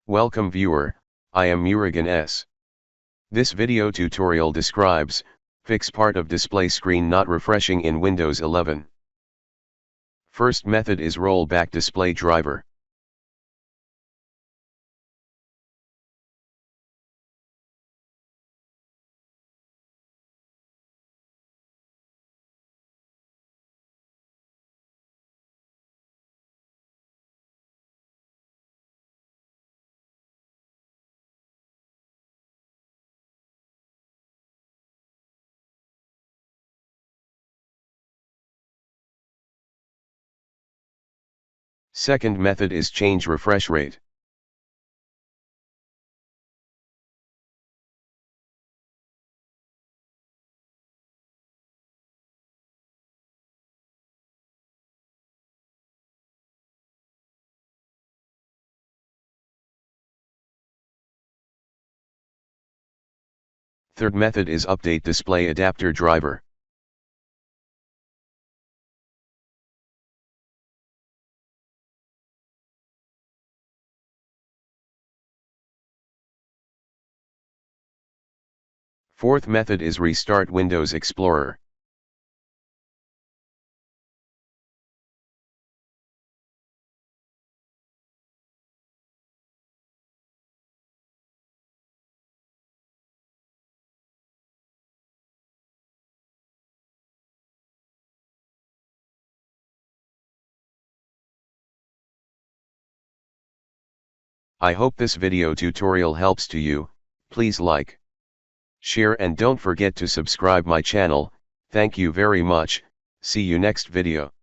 Welcome viewer, I am Murugan S. This video tutorial describes, fix part of display screen not refreshing in Windows 11. First method is rollback display driver. Second method is change refresh rate. Third method is update display adapter driver. Fourth method is restart Windows Explorer. I hope this video tutorial helps to you. Please like, share and don't forget to subscribe my channel. Thank you very much. See you next video.